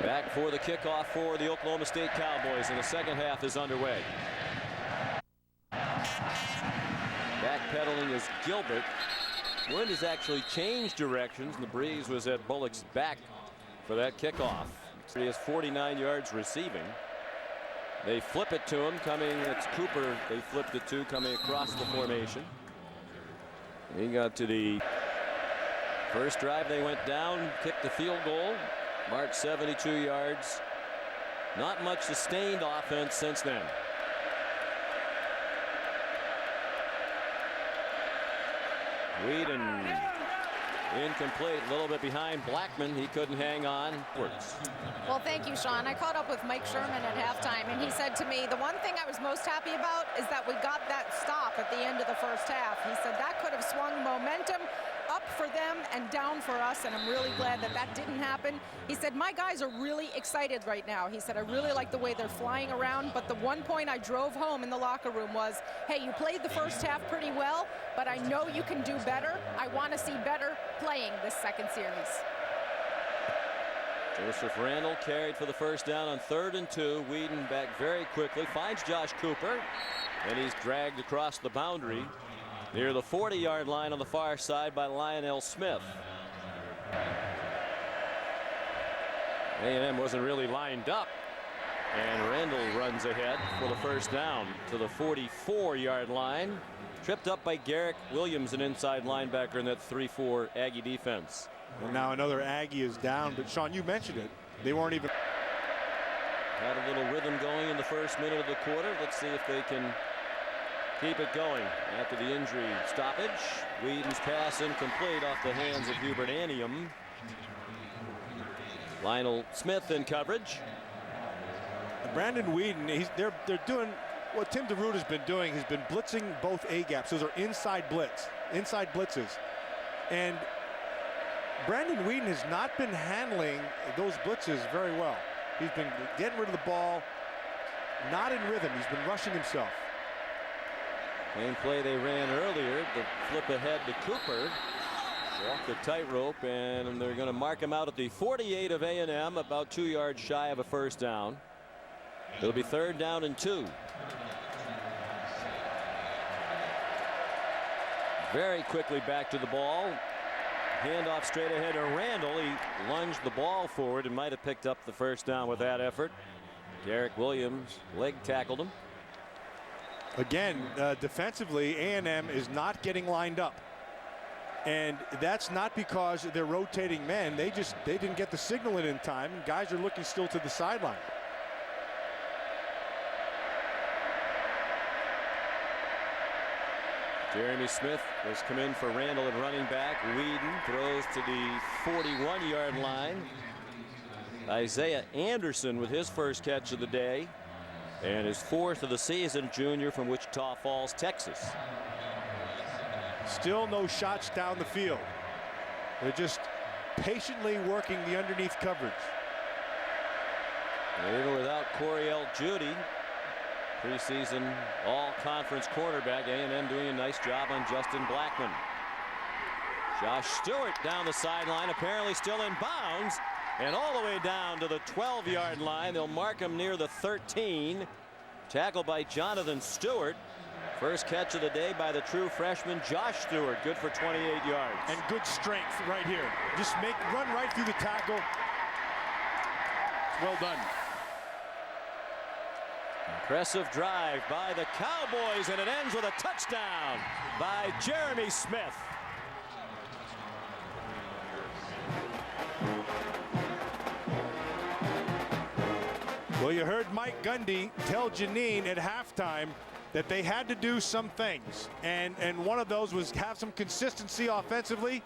Back for the kickoff for the Oklahoma State Cowboys, and the second half is underway. Backpedaling is Gilbert. Wind has actually changed directions, and the breeze was at Bullock's back for that kickoff. He has 49 yards receiving. They flip it to him coming. It's Cooper. They flipped it to coming across the formation. He got to the first drive. They went down, kicked the field goal, marked 72 yards. Not much sustained offense since then. Whedon incomplete, a little bit behind Blackman. He couldn't hang on. Well, thank you, Sean. I caught up with Mike Sherman at halftime, and he said to me, the one thing I was most happy about is that we got that stop at the end of the first half. He said that could have swung momentum up for them and down for us, and I'm really glad that that didn't happen. He said, my guys are really excited right now. He said, I really like the way they're flying around, but the one point I drove home in the locker room was, hey, you played the first half pretty well, but I know you can do better. I want to see better playing this second series. Joseph Randall carried for the first down on 3rd and 2. Whedon back very quickly, finds Josh Cooper, and he's dragged across the boundary near the 40-yard line on the far side by Lionel Smith. A&M wasn't really lined up, and Randall runs ahead for the first down to the 44-yard line. Tripped up by Garrick Williams, an inside linebacker in that 3-4 Aggie defense. And now another Aggie is down, but Sean, you mentioned it. They weren't even. Had a little rhythm going in the first minute of the quarter. Let's see if they can keep it going after the injury stoppage. Whedon's pass incomplete off the hands of Hubert Anium. Lionel Smith in coverage. Brandon Whedon, they're doing what Tim DeRute has been doing. He's been blitzing both A gaps. Those are inside blitzes. And Brandon Whedon has not been handling those blitzes very well. He's been getting rid of the ball, not in rhythm. He's been rushing himself. Same play they ran earlier, the flip ahead to Cooper. Walk the tightrope, and they're going to mark him out at the 48 of A&M, about 2 yards shy of a first down. It'll be 3rd down and 2. Very quickly back to the ball. Handoff straight ahead to Randall. He lunged the ball forward and might have picked up the first down with that effort. Garrick Williams leg tackled him. Again, defensively, A&M is not getting lined up. And that's not because they're rotating men. They didn't get the signal in time. Guys are looking still to the sideline. Jeremy Smith has come in for Randall at running back. Whedon throws to the 41-yard line. Isaiah Anderson with his first catch of the day and his 4th of the season, junior from Wichita Falls, Texas. Still no shots down the field. They're just patiently working the underneath coverage. Even without Coriel Judy, preseason all-conference cornerback, A&M doing a nice job on Justin Blackman. Josh Stewart down the sideline, apparently still in bounds, and all the way down to the 12-yard line. They'll mark him near the 13. Tackled by Jonathan Stewart. First catch of the day by the true freshman Josh Stewart. Good for 28 yards. And good strength right here. Just run right through the tackle. Well done. Impressive drive by the Cowboys, and it ends with a touchdown by Jeremy Smith. Well, you heard Mike Gundy tell Janine at halftime that they had to do some things, and one of those was have some consistency offensively,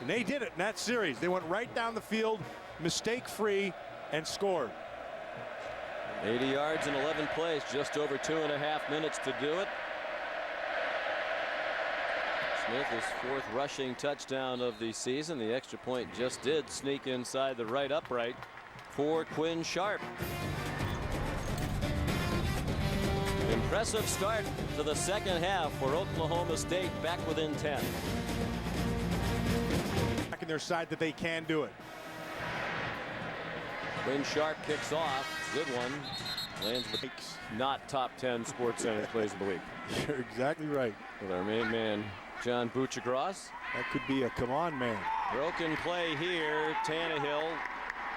and they did it in that series. They went right down the field, mistake-free, and scored. 80 yards in 11 plays, just over 2.5 minutes to do it. Smith, his 4th rushing touchdown of the season. The extra point just did sneak inside the right upright for Quinn Sharp. Impressive start to the second half for Oklahoma State, back within 10. Back in their side that they can do it. When Sharp kicks off, good one. Lands with not top 10 Sports Center plays of the week. You're exactly right. With our main man, John Buccigross. That could be a come on man. Broken play here. Tannehill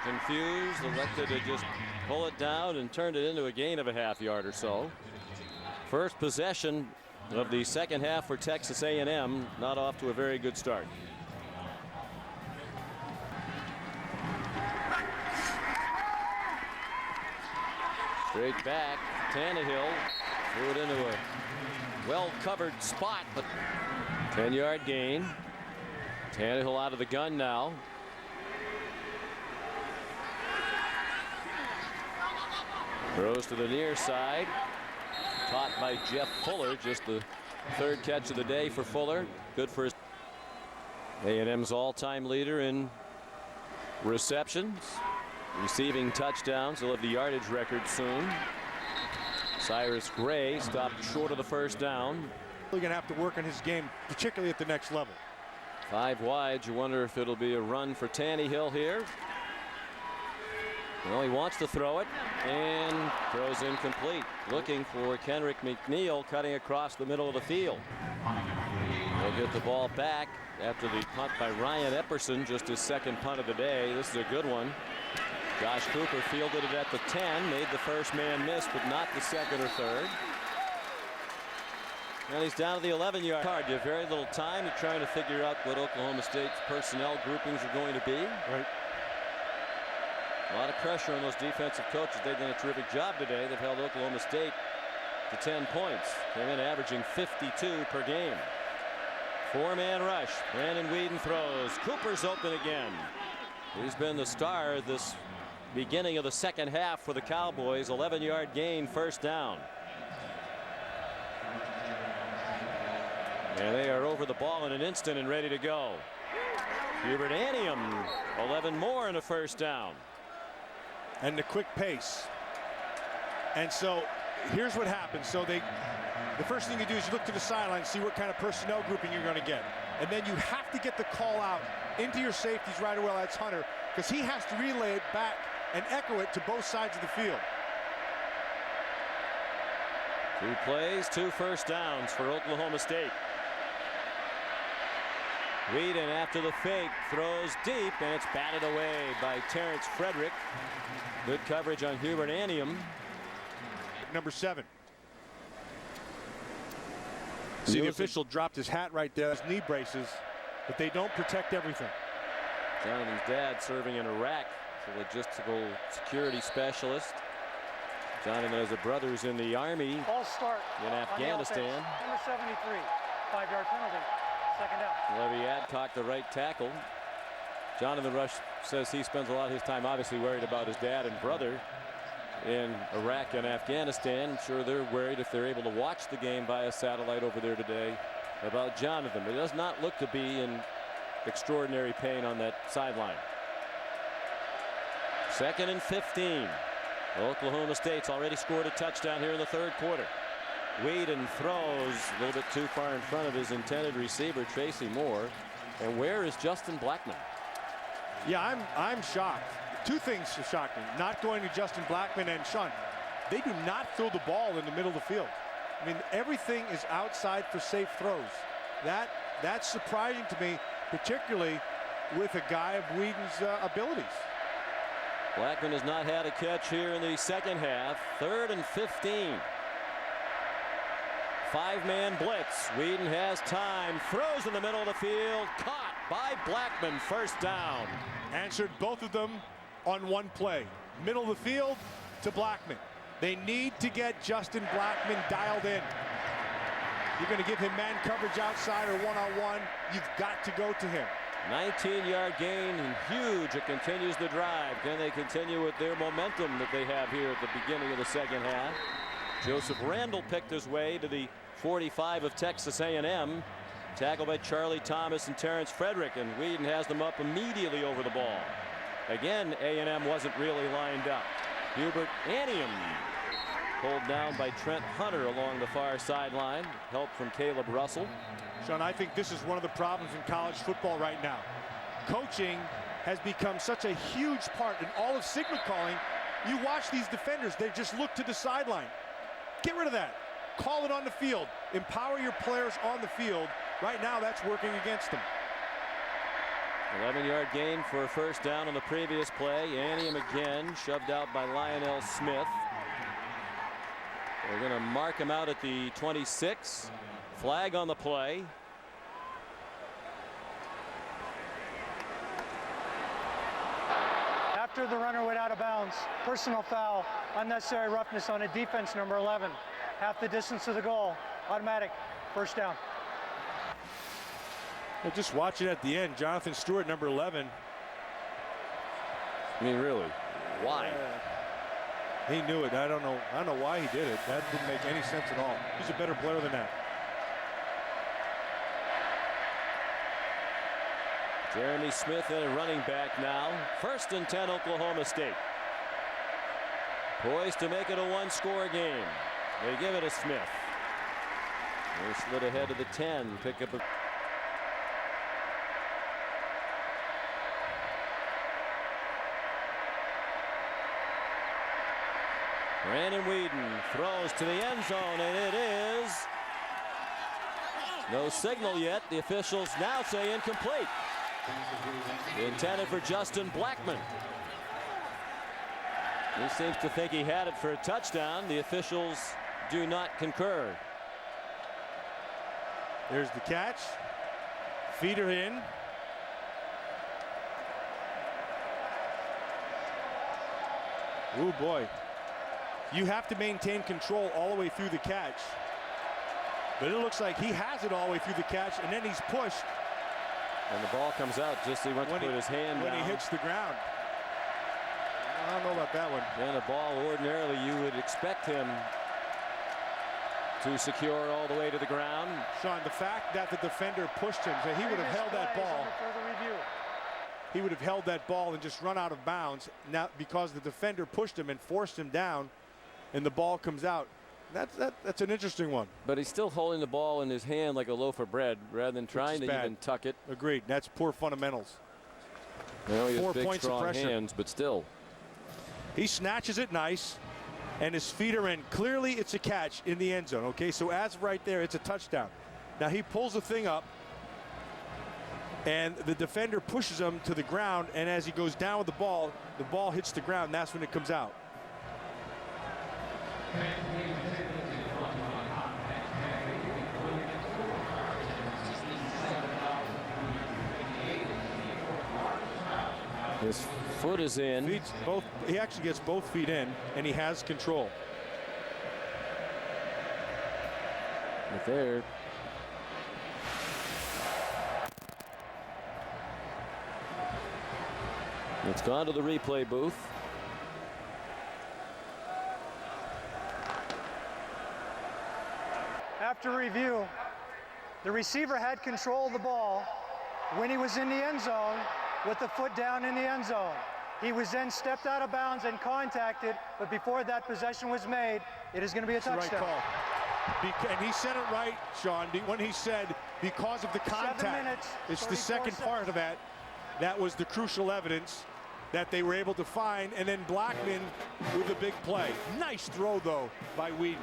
confused, elected to just pull it down and turned it into a gain of a half yard or so. First possession of the second half for Texas A&M, not off to a very good start. Straight back, Tannehill threw it into a well-covered spot, but 10-yard gain. Tannehill out of the gun now. Throws to the near side. Caught by Jeff Fuller, just the third catch of the day for Fuller. Good for his A&M's all-time leader in receptions. Receiving touchdowns. He'll have the yardage record soon. Cyrus Gray stopped short of the first down. We're going to have to work on his game, particularly at the next level. 5 wide. You wonder if it'll be a run for Tannehill here. Well, he wants to throw it and throws incomplete. Looking for Kenrick McNeil cutting across the middle of the field. He'll get the ball back after the punt by Ryan Epperson, just his second punt of the day. This is a good one. Josh Cooper fielded it at the 10, made the first man miss, but not the second or third. And he's down to the 11-yard line. You have very little time. You're trying to figure out what Oklahoma State's personnel groupings are going to be. Right. A lot of pressure on those defensive coaches. They've done a terrific job today. They've held Oklahoma State to 10 points. Came in averaging 52 per game. 4-man rush. Brandon Weeden throws. Cooper's open again. He's been the star this beginning of the second half for the Cowboys. 11-yard gain, first down. And they are over the ball in an instant and ready to go. Hubert Anium, 11 more and a first down. And the quick pace. And so here's what happens. So the first thing you do is you look to the sideline, see what kind of personnel grouping you're going to get. And then you have to get the call out into your safeties right away. That's Hunter, because he has to relay it back and echo it to both sides of the field. 2 plays, 2 first downs for Oklahoma State. Weeden after the fake throws deep, and it's batted away by Terrence Frederick. Good coverage on Hubert Anium. Number 7. The official dropped his hat right there, his knee braces, but they don't protect everything. Jonathan's dad serving in Iraq, a logistical security specialist. Jonathan has a brother who's in the Army in Afghanistan. Number 73, 5-yard penalty, second down. Levy Adcock, the right tackle. Jonathan Rush says he spends a lot of his time obviously worried about his dad and brother in Iraq and Afghanistan. I'm sure they're worried if they're able to watch the game via satellite over there today about Jonathan. But he does not look to be in extraordinary pain on that sideline. 2nd and 15. Oklahoma State's already scored a touchdown here in the third quarter. Weeden throws a little bit too far in front of his intended receiver, Tracy Moore. And where is Justin Blackman? Yeah, I'm shocked. 2 things shock me. Not going to Justin Blackman and Sean. They do not throw the ball in the middle of the field. I mean, everything is outside for safe throws. That's surprising to me, particularly with a guy of Weeden's abilities. Blackman has not had a catch here in the second half. 3rd and 15. 5-man blitz. Weeden has time. Throws in the middle of the field. Caught by Blackman. First down. Answered both of them on one play. Middle of the field to Blackman. They need to get Justin Blackman dialed in. You're going to give him man coverage outside or one-on-one. You've got to go to him. 19-yard gain and huge. It continues the drive. Can they continue with their momentum that they have here at the beginning of the second half? Joseph Randall picked his way to the 45 of Texas A&M. Tackled by Charlie Thomas and Terrence Frederick, and Weeden has them up immediately over the ball. Again, A&M wasn't really lined up. Hubert Anium pulled down by Trent Hunter along the far sideline. Help from Caleb Russell. Sean, I think this is one of the problems in college football right now. Coaching has become such a huge part in all of signal calling. You watch these defenders, they just look to the sideline. Get rid of that. Call it on the field. Empower your players on the field. Right now, that's working against them. 11-yard gain for a first down on the previous play. Anium again, shoved out by Lionel Smith. They're going to mark him out at the 26. Flag on the play. After the runner went out of bounds, personal foul, unnecessary roughness on a defense number 11. Half the distance to the goal, automatic, first down. Well, just watch it at the end. Jonathan Stewart, number 11. I mean, really, why? He knew it. I don't know why he did it. That didn't make any sense at all. He's a better player than that. Jeremy Smith in a running back now. 1st and 10, Oklahoma State. Poised to make it a one-score game. They give it to Smith. They slid ahead to the 10. Pick up a... Brandon Weeden throws to the end zone, and it is no signal yet. The officials now say incomplete. Intended for Justin Blackman. He seems to think he had it for a touchdown. The officials do not concur. There's the catch. Feet are in. Oh boy. You have to maintain control all the way through the catch. But it looks like he has it all the way through the catch, and then he's pushed. And the ball comes out just as he wants to put his hand down. When he hits the ground. I don't know about that one. And the ball, ordinarily you would expect him to secure all the way to the ground. Sean, the fact that the defender pushed him, so he would have held that ball. He would have held that ball and just run out of bounds. Now, because the defender pushed him and forced him down, and the ball comes out. That's an interesting one. But he's still holding the ball in his hand like a loaf of bread rather than trying to even tuck it. Agreed. That's poor fundamentals. You know, he has 4 big, points strong of pressure. hands, but still. He snatches it nice, and his feet are in. Clearly, it's a catch in the end zone. Okay, so as of right there, it's a touchdown. Now he pulls the thing up, and the defender pushes him to the ground, and as he goes down with the ball hits the ground, and that's when it comes out. His foot is in. He actually gets both feet in, and he has control. But there. It's gone to the replay booth. After review, the receiver had control of the ball when he was in the end zone with the foot down in the end zone. He was then stepped out of bounds and contacted, but before that possession was made, it is going to be a touchdown. Right call. And he said it right, Sean, when he said because of the contact. 7 minutes, it's the second part of that. That was the crucial evidence that they were able to find, and then Blackman with a big play. Nice throw, though, by Weeden.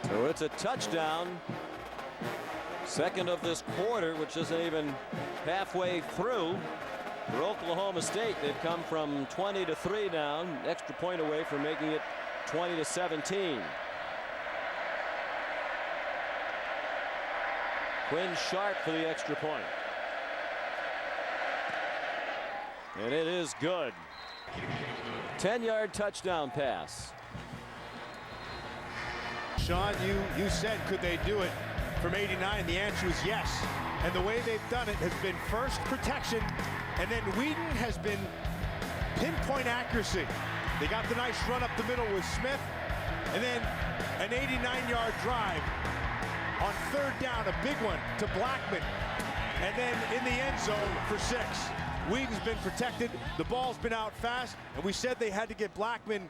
So it's a touchdown. Second of this quarter, which isn't even halfway through. For Oklahoma State, they've come from 20-3 down, extra point away from making it 20-17. Quinn Sharp for the extra point. And it is good. 10-yard touchdown pass. Sean, you said, could they do it from 89? The answer is yes. And the way they've done it has been first protection, and then Weeden has been pinpoint accuracy. They got the nice run up the middle with Smith, and then an 89-yard drive on third down, a big one to Blackman, and then in the end zone for 6. Weeden's been protected, the ball's been out fast, and we said they had to get Blackman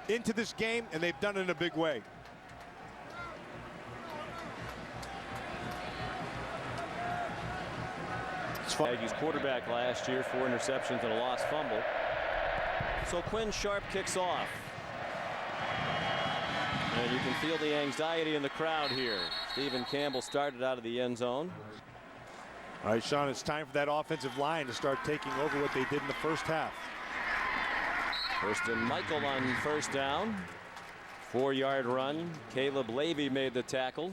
into this game, and they've done it in a big way. fun. Aggies quarterback last year, 4 interceptions and a lost fumble. So Quinn Sharp kicks off. And you can feel the anxiety in the crowd here. Stephen Campbell started out of the end zone. All right, Sean, it's time for that offensive line to start taking over what they did in the first half. First and Michael on first down. 4-yard run. Caleb Levy made the tackle.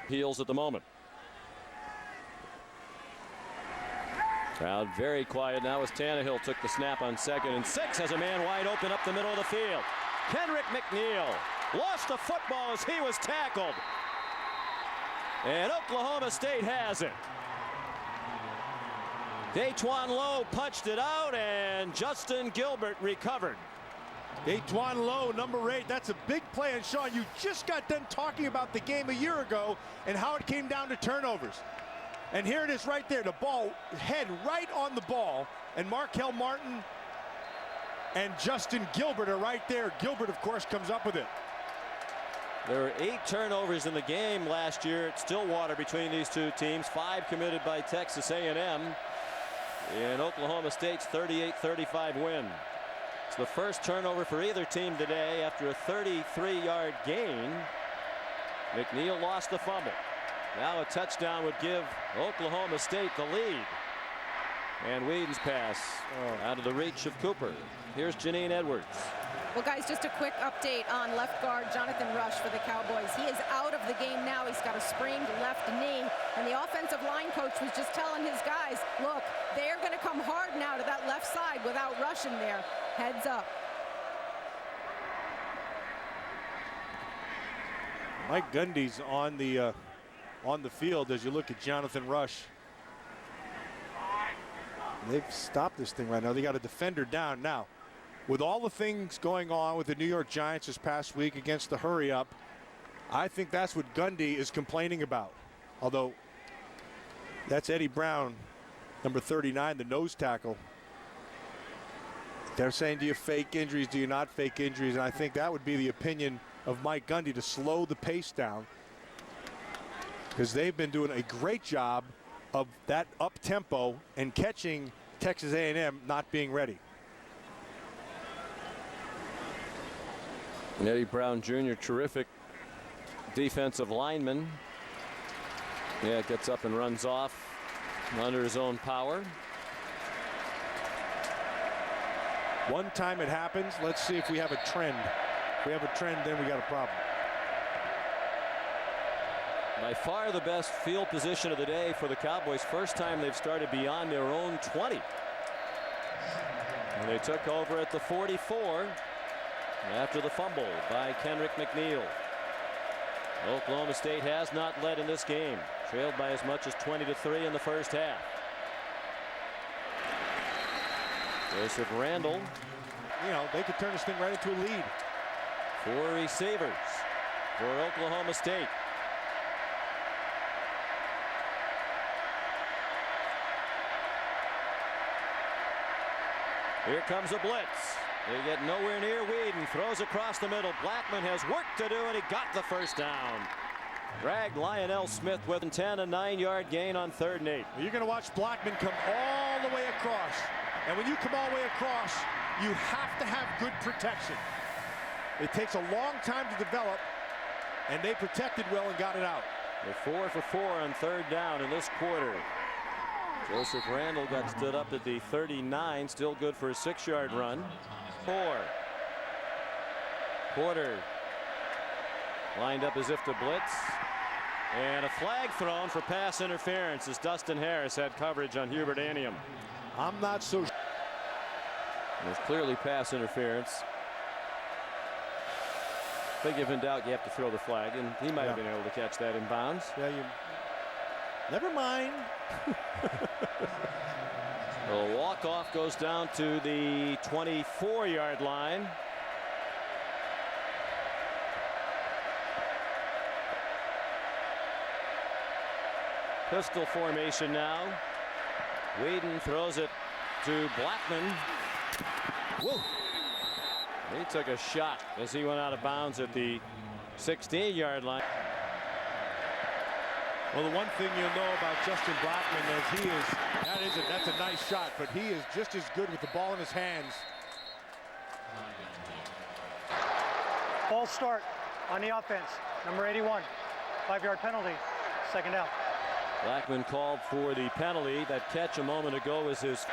Peels at the moment. Crowd very quiet now as Tannehill took the snap on 2nd and 6. Has a man wide open up the middle of the field. Kendrick McNeil lost the football as he was tackled. And Oklahoma State has it. Daquan Lowe punched it out, and Justin Gilbert recovered. Daquan Lowe, number 8. That's a big play. And Sean, you just got done talking about the game a year ago and how it came down to turnovers. And here it is right there. The ball, head right on the ball. And Markel Martin and Justin Gilbert are right there. Gilbert, of course, comes up with it. There were 8 turnovers in the game last year at Stillwater between these two teams. 5 committed by Texas A&M in Oklahoma State's 38-35 win. It's the first turnover for either team today after a 33-yard gain. McNeil lost the fumble. Now a touchdown would give Oklahoma State the lead. And Whedon's pass out of the reach of Cooper. Here's Janine Edwards. Well, guys, just a quick update on left guard Jonathan Rush for the Cowboys. He is out of the game now. He's got a sprained left knee. And the offensive line coach was just telling his guys, look, they're going to come hard now to that left side without Rush in there. Heads up. Mike Gundy's on the field as you look at Jonathan Rush. They've stopped this thing right now. They got a defender down now. With all the things going on with the New York Giants this past week against the hurry-up, I think that's what Gundy is complaining about. Although that's Eddie Brown, number 39, the nose tackle. They're saying, do you fake injuries? Do you not fake injuries? And I think that would be the opinion of Mike Gundy, to slow the pace down, because they've been doing a great job of that up-tempo and catching Texas A&M not being ready. And Eddie Brown Jr., terrific defensive lineman. Yeah, gets up and runs off under his own power. One time it happens. Let's see if we have a trend. If we have a trend, then we got a problem. By far the best field position of the day for the Cowboys. First time they've started beyond their own 20. And they took over at the 44 after the fumble by Kendrick McNeil. Oklahoma State has not led in this game. Trailed by as much as 20-3 in the first half. Joseph Randall. You know, they could turn this thing right into a lead. 4 receivers for Oklahoma State. Here comes a blitz. They get nowhere near Whedon. Throws across the middle. Blackman has work to do, and he got the first down. Dragged Lionel Smith with a 10, a 9-yard gain on 3rd and 8. You're going to watch Blackman come all the way across. And when you come all the way across, you have to have good protection. It takes a long time to develop, and they protected well and got it out. They're 4 for 4 on 3rd down in this quarter. Joseph Randall got stood up at the 39, still good for a 6-yard run. 4. Porter lined up as if to blitz. And a flag thrown for pass interference as Dustin Harris had coverage on Hubert Anium. I'm not so sure. There's clearly pass interference. I think if in doubt, you have to throw the flag, and he might have been able to catch that in bounds. Yeah, never mind. The walk-off goes down to the 24-yard line. Pistol formation now. Whedon throws it to Blackman. Whoa. He took a shot as he went out of bounds at the 16-yard line. Well, the one thing you'll know about Justin Blackmon is that's a nice shot, but he is just as good with the ball in his hands. False start on the offense. Number 81, 5-yard penalty, second down. Blackmon called for the penalty. That catch a moment ago was his.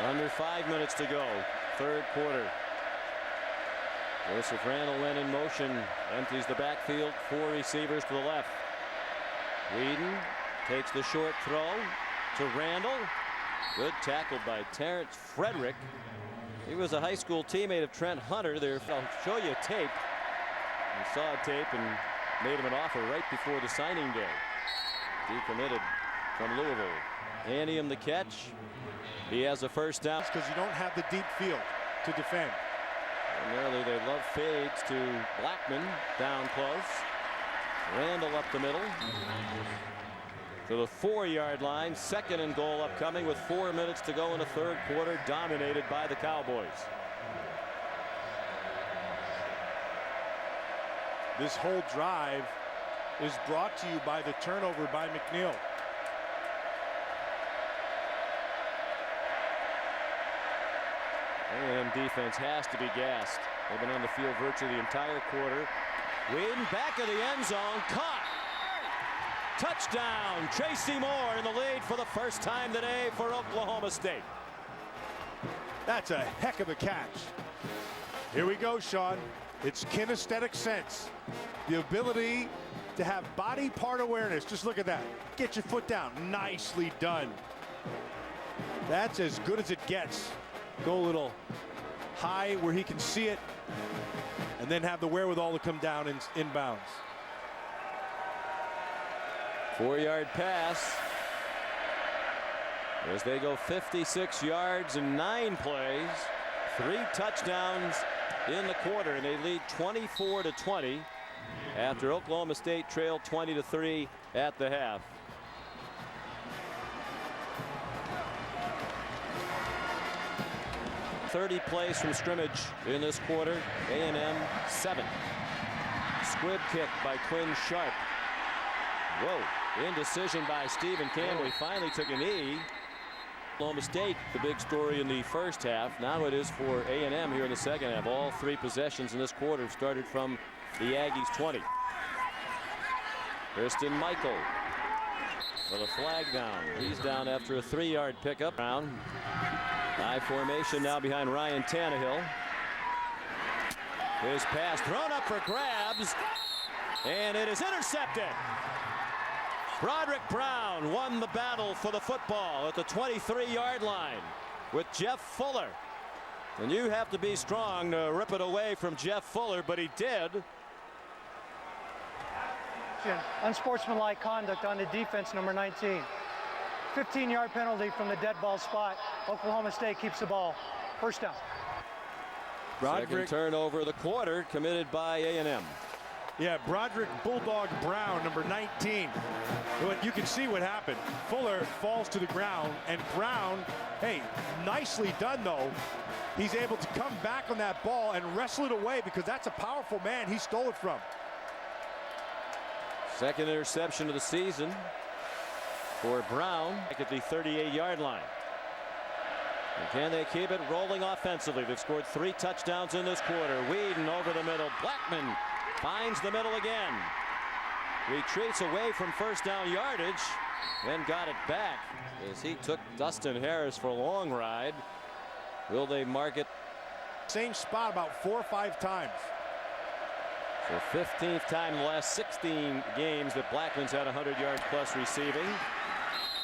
Under 5 minutes to go, third quarter. Joseph Randle went in motion, empties the backfield, 4 receivers to the left. Whedon takes the short throw to Randle. Good tackle by Terrence Frederick. He was a high school teammate of Trent Hunter. There, I'll show you a tape. We saw a tape and made him an offer right before the signing day. Decommitted from Louisville. Anium the catch. He has a first down. Because you don't have the deep field to defend. Primarily they love fades to Blackmon down close. Randle up the middle to the 4-yard line. Second and goal upcoming with 4 minutes to go in the third quarter, dominated by the Cowboys. This whole drive is brought to you by the turnover by McNeil. A&M defense has to be gassed. They've been on the field virtually the entire quarter. Whedon back of the end zone, caught. Touchdown, Tracy Moore in the lead for the first time today for Oklahoma State. That's a heck of a catch. Here we go, Sean. It's kinesthetic sense. The ability to have body part awareness. Just look at that. Get your foot down. Nicely done. That's as good as it gets. Go a little high where he can see it, and then have the wherewithal to come down inbounds. 4-yard pass as they go 56 yards in 9 plays, 3 touchdowns in the quarter, and they lead 24-20 after Oklahoma State trailed 20-3 at the half. .30 plays from scrimmage in this quarter. A&M 7. Squib kick by Quinn Sharp. Whoa, indecision by Stephen Campbell. He finally took a knee. Oklahoma State, the big story in the first half. Now it is for A&M here in the second half. All 3 possessions in this quarter started from the Aggies 20. Kristen Michael for the flag down. He's down after a 3-yard pickup. High formation now behind Ryan Tannehill. His pass thrown up for grabs, and it is intercepted. Broderick Brown won the battle for the football at the 23-yard line with Jeff Fuller. And you have to be strong to rip it away from Jeff Fuller, but he did. Unsportsmanlike conduct on the defense, number 19. 15-yard penalty from the dead ball spot. Oklahoma State keeps the ball. First down. Second turnover of the quarter committed by A&M. Yeah, Broderick Bulldog Brown, number 19. You can see what happened. Fuller falls to the ground, and Brown, hey, nicely done though. He's able to come back on that ball and wrestle it away because that's a powerful man he stole it from. Second interception of the season for Brown at the 38-yard line. And can they keep it rolling offensively? They've scored 3 touchdowns in this quarter. Whedon over the middle. Blackmon finds the middle again. Retreats away from first down yardage, then got it back as he took Dustin Harris for a long ride. Will they mark it? Same spot about 4 or 5 times. So 15th time in the last 16 games that Blackmon's had 100 yards plus receiving.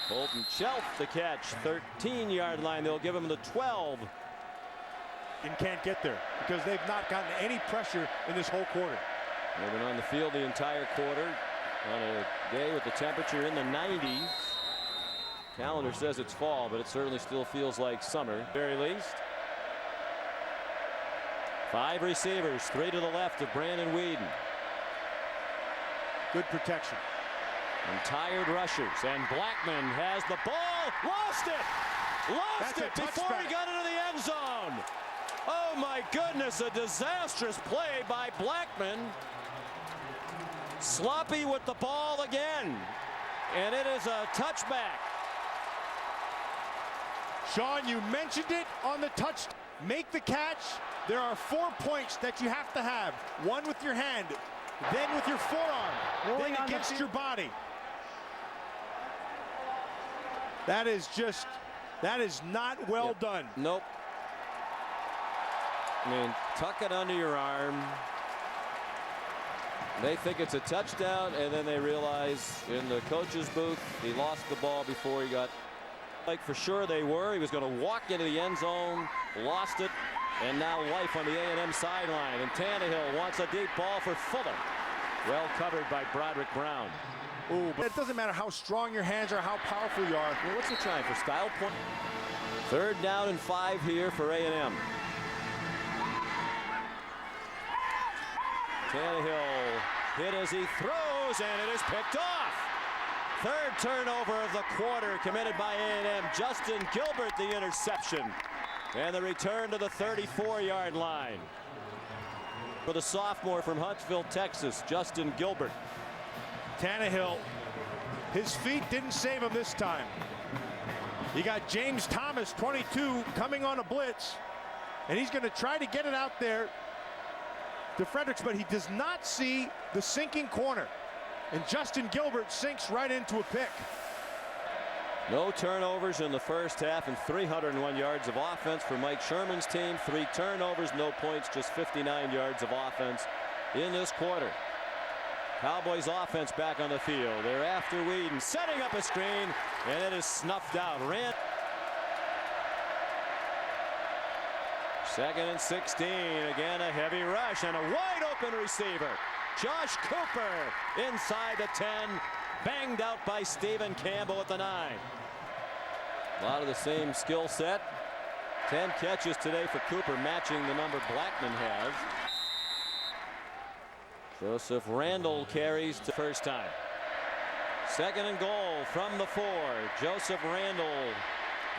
Colton Chelf the catch, 13-yard line. They'll give him the 12. And can't get there because they've not gotten any pressure in this whole quarter. They've been on the field the entire quarter on a day with the temperature in the 90s. Calendar says it's fall, but it certainly still feels like summer at the very least. 5 receivers, 3 to the left of Brandon Whedon. Good protection. And tired rushers, and Blackmon has the ball. Lost it before he got into the end zone. Oh my goodness, a disastrous play by Blackmon. Sloppy with the ball again. And it is a touchback. Sean, you mentioned it on the touch. Make the catch. There are 4 points that you have to have. One with your hand, then with your forearm, Rolling then on the against field. your body. That is not well Yep. done. Nope. I mean, tuck it under your arm. They think it's a touchdown, and then they realize in the coach's booth he lost the ball before he got. Like for sure they were. He was going to walk into the end zone, lost it, and now life on the A&M sideline. And Tannehill wants a deep ball for Fuller. Well covered by Broderick Brown. Ooh, but it doesn't matter how strong your hands are, how powerful you are. Well, what's he trying for? Style point. 3rd down and 5 here for A&M. Tannehill hit as he throws, and it is picked off. 3rd turnover of the quarter committed by A&M. Justin Gilbert the interception. And the return to the 34-yard line. For the sophomore from Huntsville, Texas, Justin Gilbert. Tannehill, his feet didn't save him this time. You got James Thomas, 22, coming on a blitz, and he's going to try to get it out there to Fredericks, but he does not see the sinking corner. And Justin Gilbert sinks right into a pick. No turnovers in the first half and 301 yards of offense for Mike Sherman's team. 3 turnovers, no points, just 59 yards of offense in this quarter. Cowboys offense back on the field. They're after Weeden, setting up a screen, and it is snuffed out. 2nd and 16. Again, a heavy rush and a wide open receiver. Josh Cooper inside the 10. Banged out by Stephen Campbell at the 9. A lot of the same skill set. 10 catches today for Cooper, matching the number Blackman has. Joseph Randall carries to first time. 2nd and goal from the 4. Joseph Randall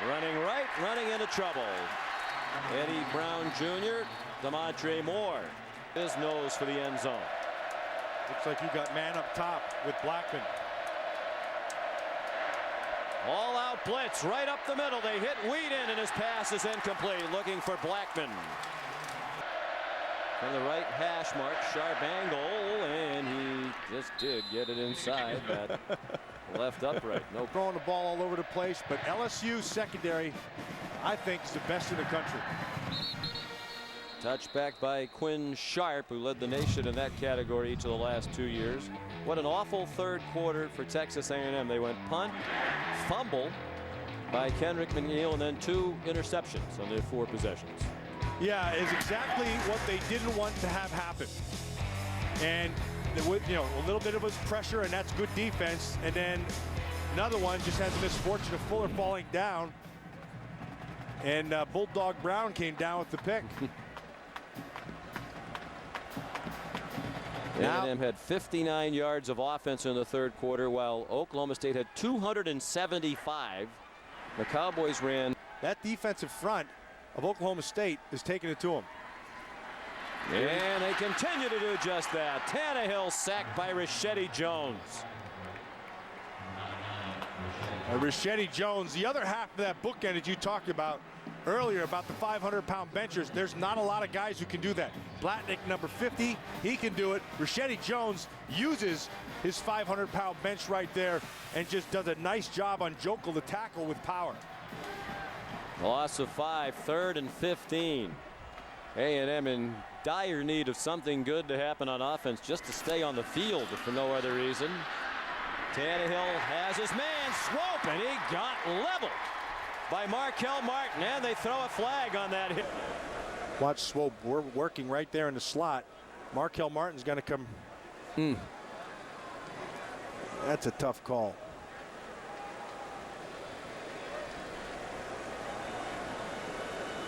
running right, running into trouble. Eddie Brown Jr., Demontre Moore, his nose for the end zone. Looks like you got man up top with Blackman. All out blitz right up the middle. They hit Weeden and his pass is incomplete. Looking for Blackman. From the right hash mark, sharp angle, and he just did get it inside that left upright. No Throwing the ball all over the place, but LSU secondary, I think, is the best in the country. touchback by Quinn Sharp, who led the nation in that category each of the last 2 years. What an awful 3rd quarter for Texas A&M. They went punt, fumble by Kendrick McNeil, and then 2 interceptions on their 4 possessions. Yeah, is exactly what they didn't want to have happen. And a little bit of his pressure, and that's good defense. And then another one just has the misfortune of Fuller falling down. And Bulldog Brown came down with the pick. A&M had 59 yards of offense in the 3rd quarter, while Oklahoma State had 275. The Cowboys ran. That defensive front of Oklahoma State is taking it to them. And they continue to do just that. Tannehill sacked by Rashedi Jones. Rashedi Jones, the other half of that bookend that you talked about earlier about the 500-pound benchers, there's not a lot of guys who can do that. Blatnick, number 50, he can do it. Rashedi Jones uses his 500-pound bench right there and just does a nice job on Jokel to tackle with power. Loss of 5, 3rd and 15. A&M in dire need of something good to happen on offense just to stay on the field if for no other reason. Tannehill has his man Swope, and he got leveled by Markel Martin, and they throw a flag on that hit. Watch Swope, we're working right there in the slot. Markel Martin's going to come. That's a tough call.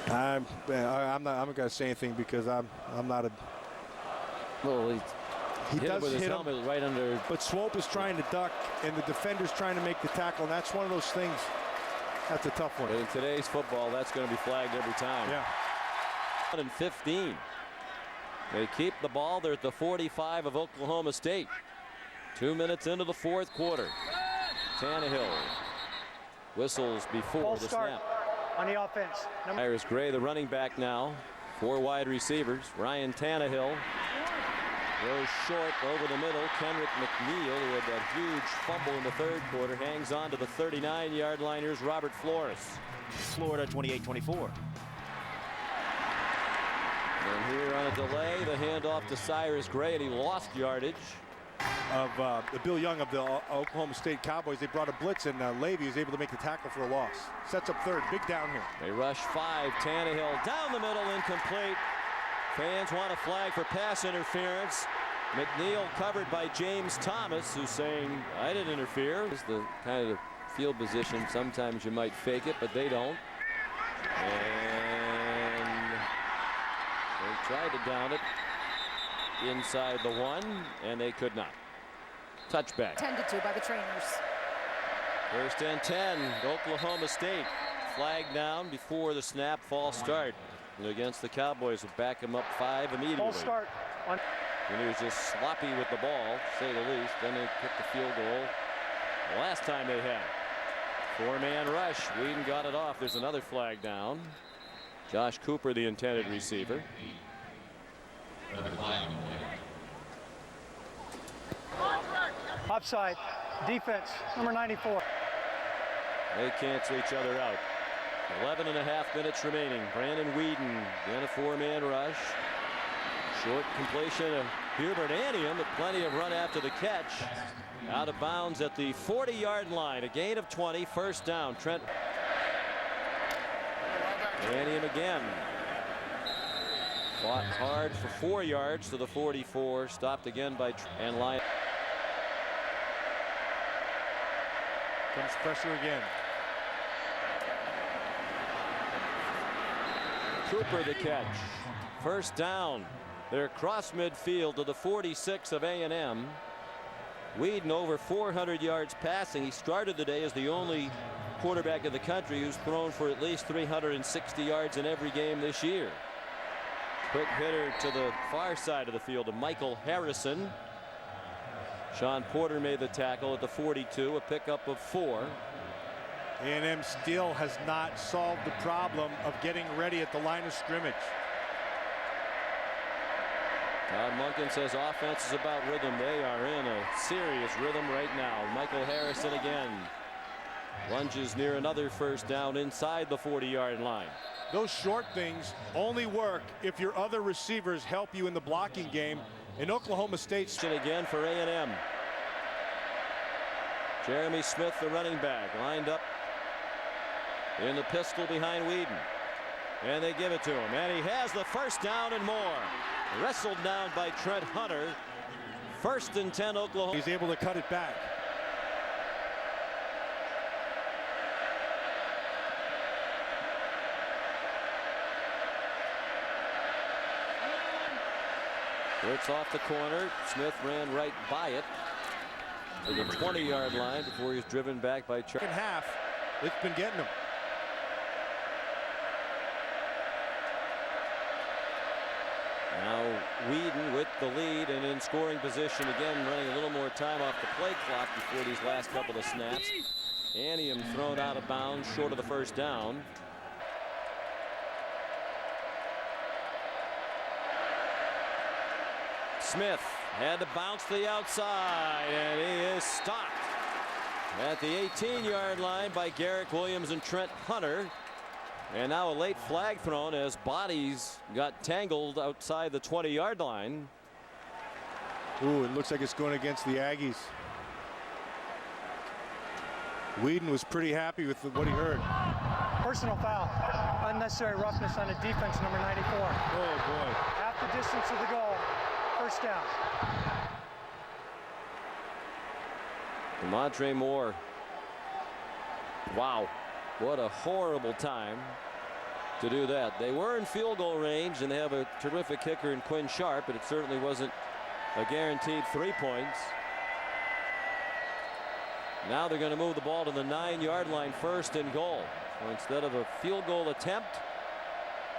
I'm not going to say anything because I'm not a. Well, he hit him does with his hit him, helmet right under. but Swope is trying to duck, and the defender's trying to make the tackle, and that's one of those things. That's a tough one. But in today's football, that's going to be flagged every time. Yeah. 1 and 15. They keep the ball. They're at the 45 of Oklahoma State. 2 minutes into the fourth quarter. Tannehill whistles before False the start snap. on the offense. Cyrus Gray, the running back now. 4 wide receivers. Ryan Tannehill goes short over the middle. Kendrick McNeil, who had that huge fumble in the third quarter, hangs on to the 39-yard line. Here's Robert Flores. Florida 28-24. And here on a delay, the handoff to Cyrus Gray, and he lost yardage. Of the Bill Young of the Oklahoma State Cowboys. They brought a blitz, and Levy is able to make the tackle for a loss. Sets up third. Big down here. They rush 5. Tannehill down the middle, incomplete. Fans want a flag for pass interference. McNeil covered by James Thomas, who's saying, I didn't interfere. It's the kind of field position. Sometimes you might fake it, but they don't. And they tried to down it inside the 1, and they could not. Touchback. 10-2 by the trainers. First and 10. Oklahoma State flagged down before the snap. False start against the Cowboys. Will back him up 5 immediately. False start on. And he was just sloppy with the ball, to say the least. Then they kicked the field goal. The last time they had it. 4-man rush. Whedon got it off. There's another flag down. Josh Cooper, the intended receiver. Offside. Defense, number 94. They cancel each other out. 11.5 minutes remaining. Brandon Whedon in a 4-man rush. Short completion of Hubert Anium, but plenty of run after the catch. Out of bounds at the 40-yard line. A gain of 20. First down. Trent. Anium again. Fought hard for 4 yards to the 44. Stopped again by and Lyon. Comes pressure again. Cooper the catch. First down. They're across midfield to the 46 of A&M. Whedon over 400 yards passing. He started the day as the only quarterback in the country who's thrown for at least 360 yards in every game this year. Quick hitter to the far side of the field to Michael Harrison. Sean Porter made the tackle at the 42, a pickup of 4. A&M still has not solved the problem of getting ready at the line of scrimmage. Todd Monken says offense is about rhythm. They are in a serious rhythm right now. Michael Harrison again lunges near another first down inside the 40-yard line. Those short things only work if your other receivers help you in the blocking game. In Oklahoma State again for A&M. Jeremy Smith, the running back, lined up in the pistol behind Whedon. And they give it to him. And he has the first down and more. Wrestled down by Trent Hunter. First and 10 Oklahoma. He's able to cut it back. It's off the corner. Smith ran right by it to the 20-yard line before he was driven back by Charles. Second half, it's been getting him. Now Whedon with the lead and in scoring position again, running a little more time off the play clock before these last couple of snaps. Anium thrown out of bounds short of the first down. Smith had to bounce to the outside, and he is stopped at the 18-yard line by Garrick Williams and Trent Hunter. And now a late flag thrown as bodies got tangled outside the 20-yard line. Ooh, it looks like it's going against the Aggies. Whedon was pretty happy with what he heard. Personal foul. Unnecessary roughness on the defense, number 94. Oh, boy. Half the distance of the goal. First down. Montre Moore. Wow. What a horrible time to do that. They were in field goal range, and they have a terrific kicker in Quinn Sharp, but it certainly wasn't a guaranteed 3 points. Now they're going to move the ball to the 9-yard line, first and goal. So instead of a field goal attempt,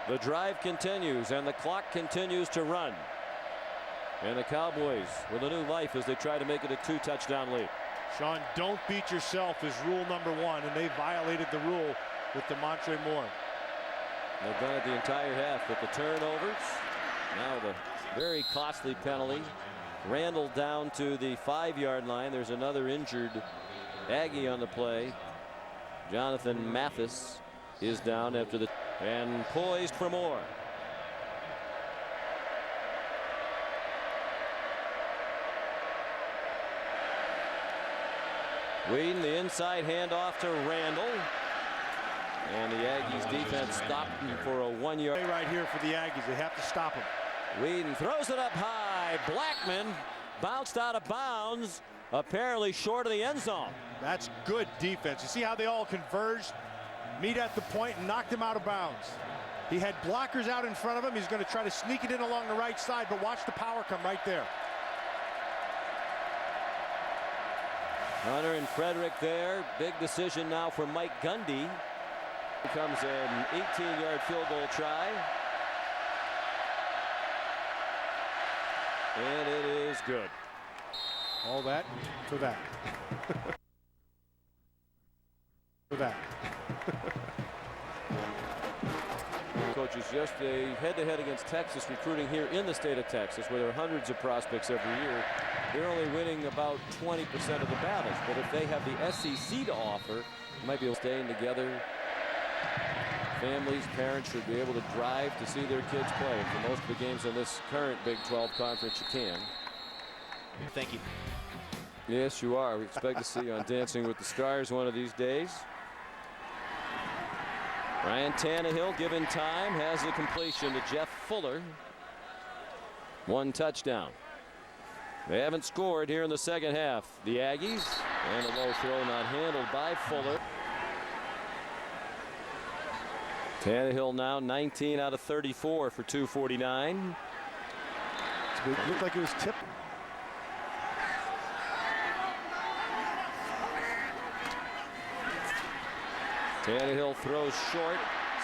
the drive continues and the clock continues to run. And the Cowboys with a new life as they try to make it a 2-touchdown lead. Sean, don't beat yourself is rule number 1, and they violated the rule with Demontre Moore. They've done it the entire half with the turnovers. Now the very costly penalty. Randall down to the 5-yard line. There's another injured Aggie on the play. Jonathan Mathis is down after the and poised for more. Whedon, the inside handoff to Randall. And the Aggies defense stopped him for a 1-yard. Right here for the Aggies. They have to stop him. Whedon throws it up high. Blackman bounced out of bounds, apparently short of the end zone. That's good defense. You see how they all converged, meet at the point, and knocked him out of bounds. He had blockers out in front of him. He's going to try to sneak it in along the right side, but watch the power come right there. Hunter and Frederick there. Big decision now for Mike Gundy. Here comes an 18-yard field goal try. And it is good. All that for that. For that. Coaches, just a head-to-head against Texas, recruiting here in the state of Texas, where there are hundreds of prospects every year. They're only winning about 20% of the battles. But if they have the SEC to offer, you might be able to stay together. Families, parents should be able to drive to see their kids play. For most of the games in this current Big 12 conference, you can. Thank you. Yes, you are. We expect to see you on Dancing with the Stars one of these days. Ryan Tannehill, given time, has a completion to Jeff Fuller. 1 touchdown. They haven't scored here in the second half. The Aggies, and a low throw not handled by Fuller. Tannehill now 19 out of 34 for 249. It looked like it was tipped. Tannehill throws short.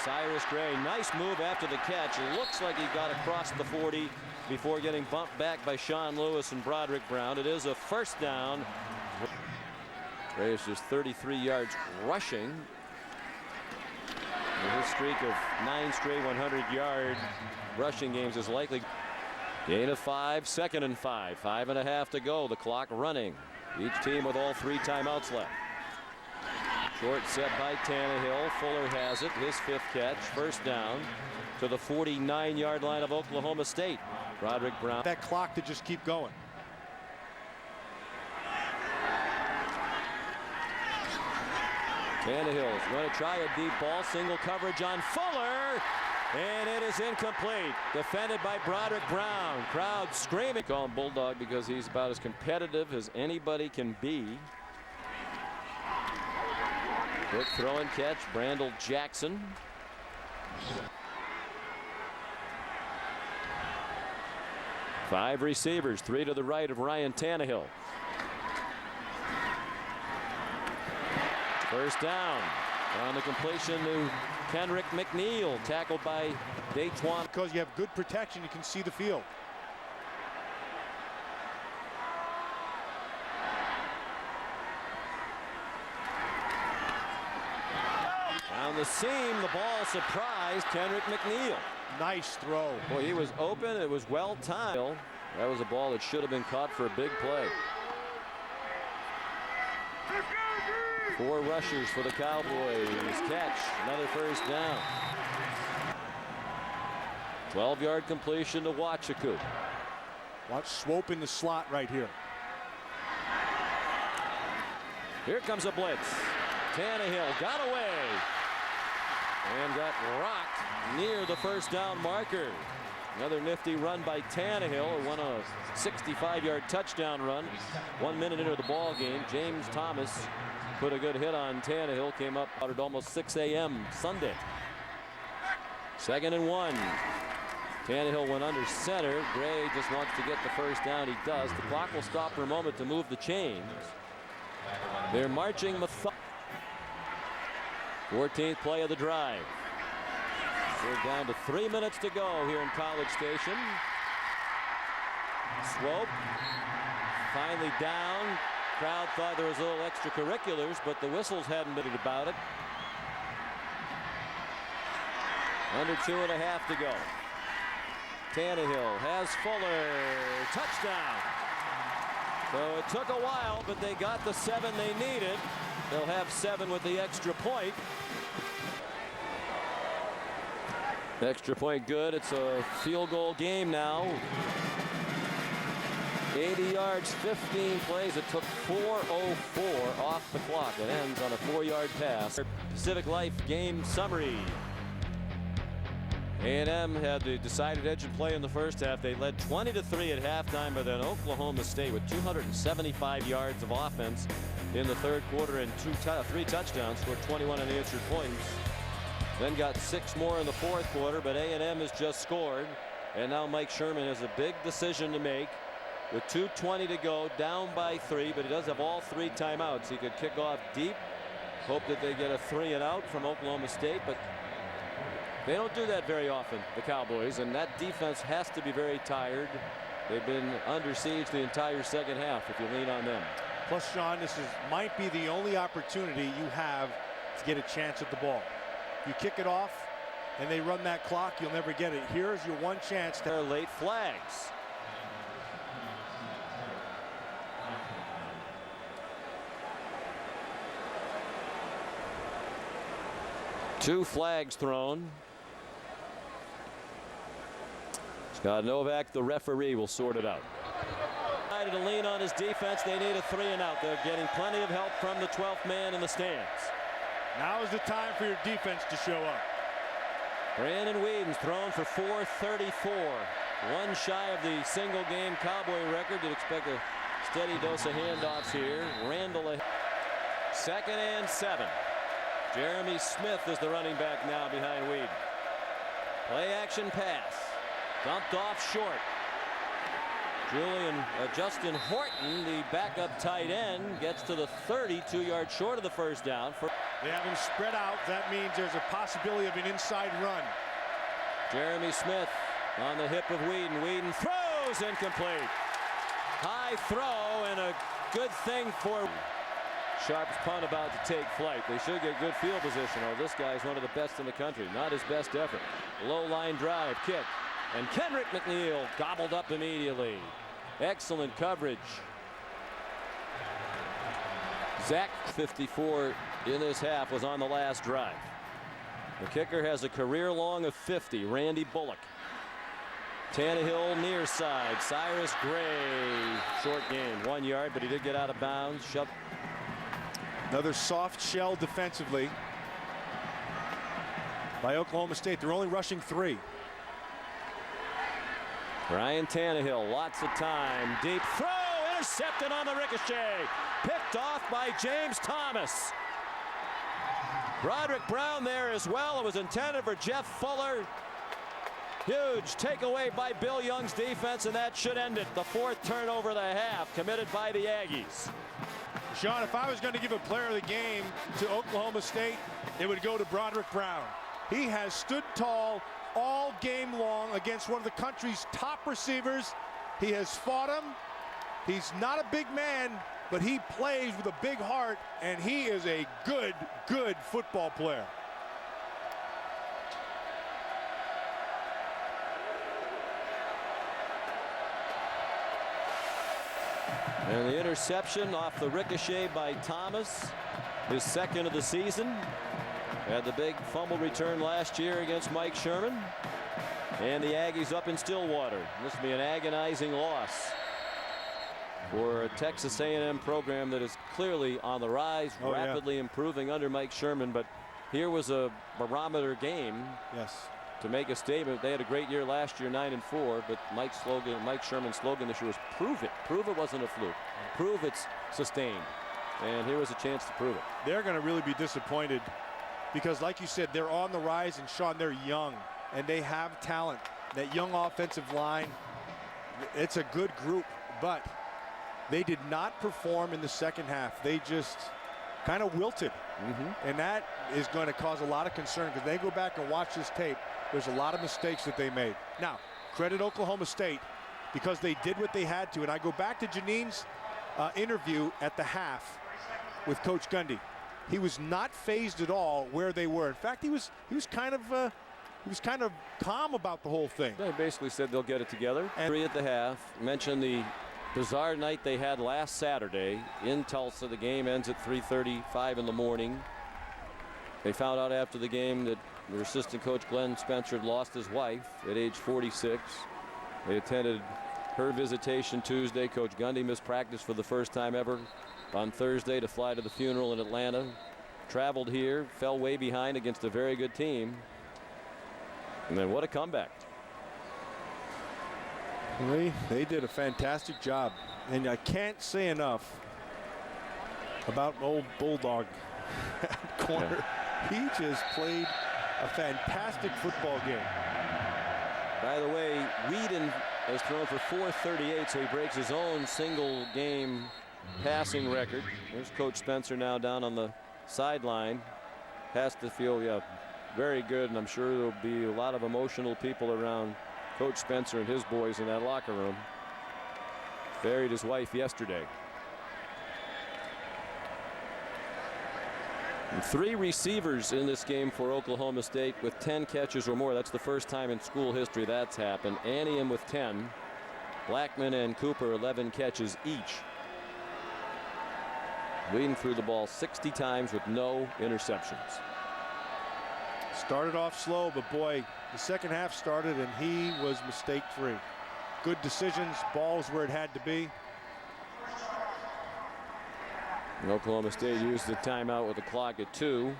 Cyrus Gray, nice move after the catch. It looks like he got across the 40 before getting bumped back by Sean Lewis and Broderick Brown. It is a first down. Gray is just 33 yards rushing. And his streak of 9 straight 100-yard rushing games is likely. Gain of 5, 2nd and 5. 5.5 to go. The clock running. Each team with all 3 timeouts left. Short set by Tannehill. Fuller has it. His 5th catch. First down to the 49-yard line of Oklahoma State. Broderick Brown. That clock to just keep going. Tannehill is going to try a deep ball. Single coverage on Fuller. And it is incomplete. Defended by Broderick Brown. Crowd screaming. Call him Bulldog because he's about as competitive as anybody can be. Quick throw and catch. Brandel Jackson. Five receivers. 3 to the right of Ryan Tannehill. First down. On the completion to Kendrick McNeil. Tackled by Daquan. Because you have good protection, you can see the field. Down the seam, the ball surprised Kendrick McNeil. Nice throw. Boy, he was open. It was well timed. That was a ball that should have been caught for a big play. 4 rushers for the Cowboys. Catch. Another first down. 12-yard completion to Wachiku. Watch Swope in the slot right here. Here comes a blitz. Tannehill got away and got rocked near the first down marker. Another nifty run by Tannehill, who won a 65-yard touchdown run. 1 minute into the ball game. James Thomas put a good hit on Tannehill. Came up at almost 6 a.m. Sunday. 2nd and 1. Tannehill went under center. Gray just wants to get the first down. He does. The clock will stop for a moment to move the chains. They're marching 14th play of the drive. We're down to 3 minutes to go here in College Station. Swope finally down. Crowd thought there was a little extracurriculars, but the whistles hadn't been about it. Under 2.5 to go. Tannehill has Fuller. Touchdown. So it took a while, but they got the 7 they needed. They'll have 7 with the extra point. Extra point good. It's a field goal game now. 80 yards, 15 plays. It took 4:04 off the clock. It ends on a 4-yard pass. Pacific Life game summary. A&M had the decided edge in play in the first half. They led 20-3 at halftime, but then Oklahoma State with 275 yards of offense in the third quarter and 3 touchdowns, scored 21 unanswered points. Then got 6 more in the fourth quarter, but A&M has just scored. And now Mike Sherman has a big decision to make with 2:20 to go, down by 3, but he does have all 3 timeouts. He could kick off deep, hope that they get a 3 and out from Oklahoma State, but they don't do that very often, the Cowboys, and that defense has to be very tired. They've been under siege the entire second half if you lean on them. Plus, Sean, this might be the only opportunity you have to get a chance at the ball. You kick it off and they run that clock, you'll never get it. Here's your one chance. There are late flags. Two flags thrown. Scott Novak, the referee, will sort it out. To lean on his defense, they need a 3 and out. They're getting plenty of help from the 12th man in the stands. Now is the time for your defense to show up. Brandon Weeden's thrown for 434. One shy of the single game Cowboy record. You'd expect a steady dose of handoffs here. Randall, 2nd and 7. Jeremy Smith is the running back now behind Weeden. Play action pass. Dumped off short. Justin Horton, the backup tight end, gets to the 30, 2 yards short of the first down. They have him spread out. That means there's a possibility of an inside run. Jeremy Smith on the hip of Weeden. Weeden throws incomplete. High throw and a good thing for Sharp's punt about to take flight. They should get good field position. Oh, this guy's one of the best in the country. Not his best effort. Low line drive, kick. And Kendrick McNeil gobbled up immediately. Excellent coverage. Zach 54 in this half was on the last drive. The kicker has a career long of 50. Randy Bullock. Tannehill near side. Cyrus Gray. Short game. 1 yard, but he did get out of bounds. Shoved. Another soft shell defensively by Oklahoma State. They're only rushing 3. Ryan Tannehill, lots of time. Deep throw, intercepted on the ricochet. Picked off by James Thomas. Broderick Brown there as well. It was intended for Jeff Fuller. Huge takeaway by Bill Young's defense, and that should end it. The 4th turnover of the half committed by the Aggies. Sean, if I was going to give a player of the game to Oklahoma State, it would go to Broderick Brown. He has stood tall all game long against one of the country's top receivers. He has fought him. He's not a big man, but he plays with a big heart, and he is a good football player. And the interception off the ricochet by Thomas, his 2nd of the season. Had the big fumble return last year against Mike Sherman. And the Aggies up in Stillwater. This will be an agonizing loss for a Texas A&M program that is clearly on the rise, rapidly improving under Mike Sherman. But here was a barometer game. Yes. To make a statement. They had a great year last year, 9-4, but Mike Sherman's slogan this year was prove it. Prove it wasn't a fluke. Prove it's sustained. And here was a chance to prove it. They're going to really be disappointed because, like you said, they're on the rise, and Sean, they're young and they have talent. That young offensive line, it's a good group, but they did not perform in the second half. They just kind of wilted. And that is going to cause a lot of concern because they go back and watch this tape. There's a lot of mistakes that they made. Now, credit Oklahoma State. because they did what they had to. And I go back to Janine's interview at the half with Coach Gundy. He was not fazed at all where they were. In fact, he was kind of calm about the whole thing. They basically said they'll get it together. And 3 at the half. Mentioned the bizarre night they had last Saturday in Tulsa. The game ends at 3:35 in the morning. They found out after the game that their assistant coach Glenn Spencer had lost his wife at age 46. They attended her visitation Tuesday. Coach Gundy missed practice for the first time ever on Thursday to fly to the funeral in Atlanta. Traveled here, fell way behind against a very good team. And then what a comeback. They did a fantastic job. And I can't say enough about old Bulldog corner. He just played a fantastic football game. By the way, Whedon has thrown for 438, so he breaks his own single game passing record. There's Coach Spencer now down on the sideline. Has to feel, very good, and I'm sure there'll be a lot of emotional people around Coach Spencer and his boys in that locker room. Buried his wife yesterday. And 3 receivers in this game for Oklahoma State with 10 catches or more. That's the first time in school history that's happened. Anium with 10. Blackman and Cooper 11 catches each. Whedon threw the ball 60 times with no interceptions. Started off slow, but boy, the second half started and he was mistake-free. Good decisions, balls where it had to be. And Oklahoma State used the timeout with the clock at 2.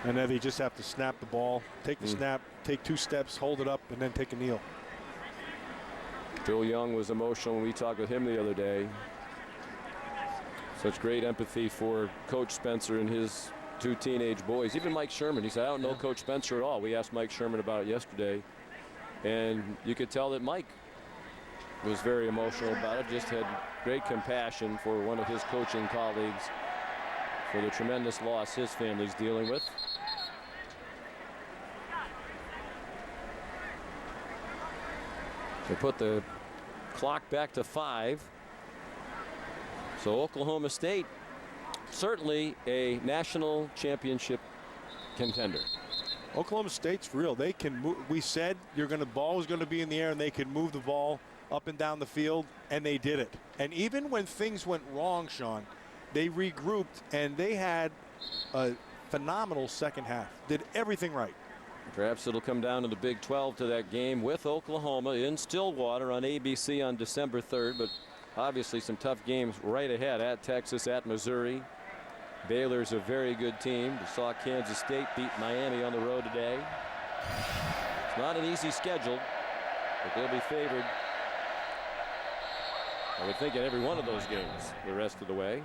And then they just have to snap the ball, take the snap, take 2 steps, hold it up, and then take a kneel. Phil Young was emotional when we talked with him the other day. Such great empathy for Coach Spencer and his 2 teenage boys. Even Mike Sherman. He said, I don't know Coach Spencer at all. We asked Mike Sherman about it yesterday. And you could tell that Mike was very emotional about it. Just had great compassion for one of his coaching colleagues for the tremendous loss his family's dealing with. They put the clock back to 5. So Oklahoma State certainly a national championship contender. Oklahoma State's real. They can move. We said ball is going to be in the air and they can move the ball up and down the field, and they did it. And even when things went wrong, Sean, they regrouped and they had a phenomenal second half. Did everything right. Perhaps it'll come down to the Big 12 to that game with Oklahoma in Stillwater on ABC on December 3rd, but obviously some tough games right ahead at Texas, at Missouri. Baylor's a very good team. We saw Kansas State beat Miami on the road today. It's not an easy schedule, but they'll be favored, I would think, in every one of those games the rest of the way.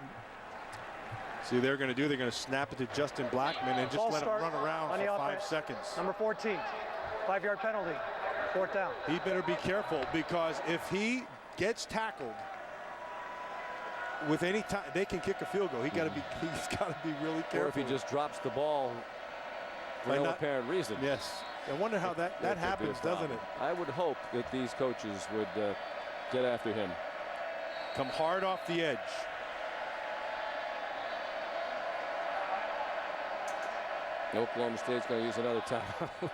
See, they're going to snap it to Justin Blackman and just Ball let him start run around on for the 5 offense. seconds. Number 14, 5-yard penalty, 4th down. He better be careful, because if he gets tackled with any time, they can kick a field goal. He's got to be really careful. Or if he just drops the ball for no apparent reason. Yes. I wonder how that happens, doesn't it? I would hope that these coaches would get after him. Come hard off the edge. Oklahoma State's going to use another timeout.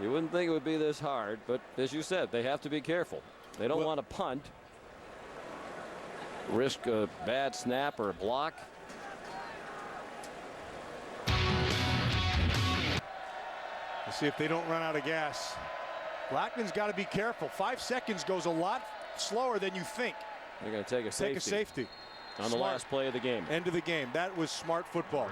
You wouldn't think it would be this hard, but as you said, they have to be careful. They don't want to punt, risk a bad snap or a block. Let's see if they don't run out of gas. Blackman's got to be careful. 5 seconds goes a lot slower than you think. They're going to take a safety. Take a safety. On the last play of the game. End of the game. That was smart football.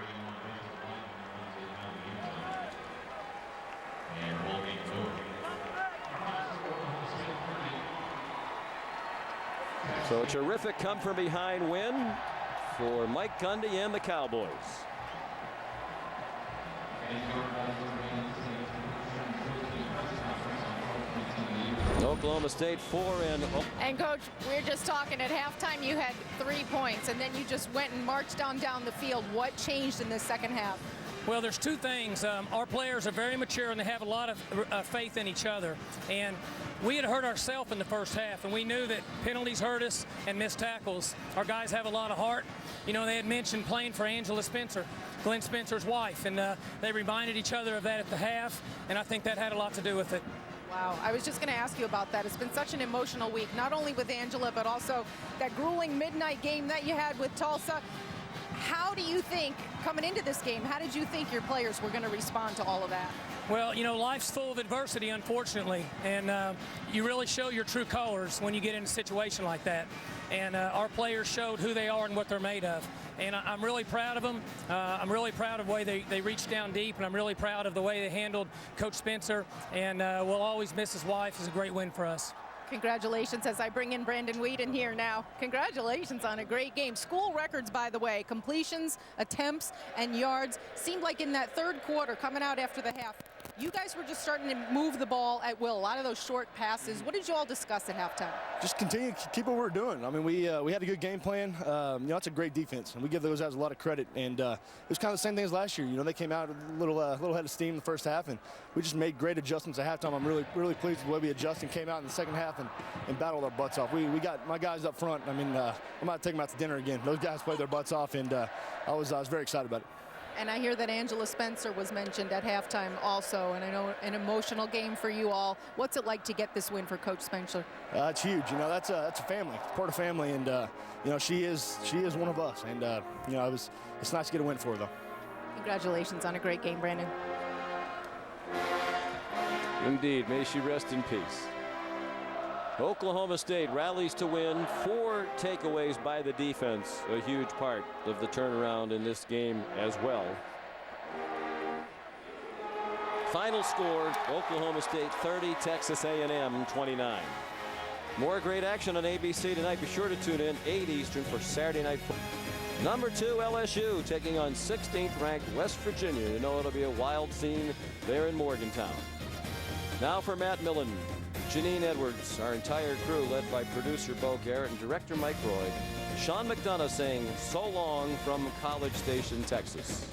So a terrific come from behind win for Mike Gundy and the Cowboys. Oklahoma State 4 And Coach, we were just talking at halftime. You had 3 points, and then you just went and marched down the field. What changed in the second half? Well, there's two things. Our players are very mature and they have a lot of faith in each other. And we had hurt ourselves in the first half, and we knew that penalties hurt us and missed tackles. Our guys have a lot of heart. You know, they had mentioned playing for Angela Spencer, Glenn Spencer's wife, and they reminded each other of that at the half, and I think that had a lot to do with it. Wow, I was just going to ask you about that. It's been such an emotional week, not only with Angela, but also that grueling midnight game that you had with Tulsa. How do you think, coming into this game, how did you think your players were going to respond to all of that? Well, you know, life's full of adversity, unfortunately, and you really show your true colors when you get in a situation like that. And our players showed who they are and what they're made of. And I'm really proud of them. I'm really proud of the way they reached down deep, and I'm really proud of the way they handled Coach Spencer. And we'll always miss his wife. It's a great win for us. Congratulations as I bring in Brandon Weeden here now. Congratulations on a great game. School records, by the way, completions, attempts, and yards. Seemed like in that third quarter, coming out after the half, you guys were just starting to move the ball at will. A lot of those short passes. What did you all discuss at halftime? Just continue to keep what we're doing. I mean, we had a good game plan. You know, it's a great defense, and we give those guys a lot of credit. And it was kind of the same thing as last year. You know, they came out a little head of steam in the first half, and we just made great adjustments at halftime. I'm really pleased with the way we adjusted and came out in the second half and battled our butts off. We got my guys up front. I mean, I'm about to take them out to dinner again. Those guys played their butts off, and I was very excited about it. And I hear that Angela Spencer was mentioned at halftime also, and I know an emotional game for you all. What's it like to get this win for Coach Spencer? It's huge. You know, that's a family, it's part of family, and you know, she is one of us, and you know, it's nice to get a win for her, though. Congratulations on a great game, Brandon. Indeed, may she rest in peace. Oklahoma State rallies to win. 4 takeaways by the defense, a huge part of the turnaround in this game as well. Final score, Oklahoma State 30, Texas A&M 29. More great action on ABC tonight. Be sure to tune in 8 Eastern for Saturday Night Football. Number 2 LSU taking on 16th ranked West Virginia. You know it'll be a wild scene there in Morgantown. Now for Matt Millen, Janine Edwards, our entire crew led by producer Bo Garrett and director Mike Roy. Sean McDonough saying so long from College Station, Texas.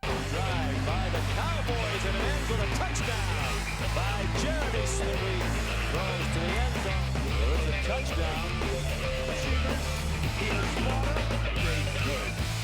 Drive by the Cowboys and it ends with a touchdown by Jeremy Smith. Throws to the end zone. There's a touchdown.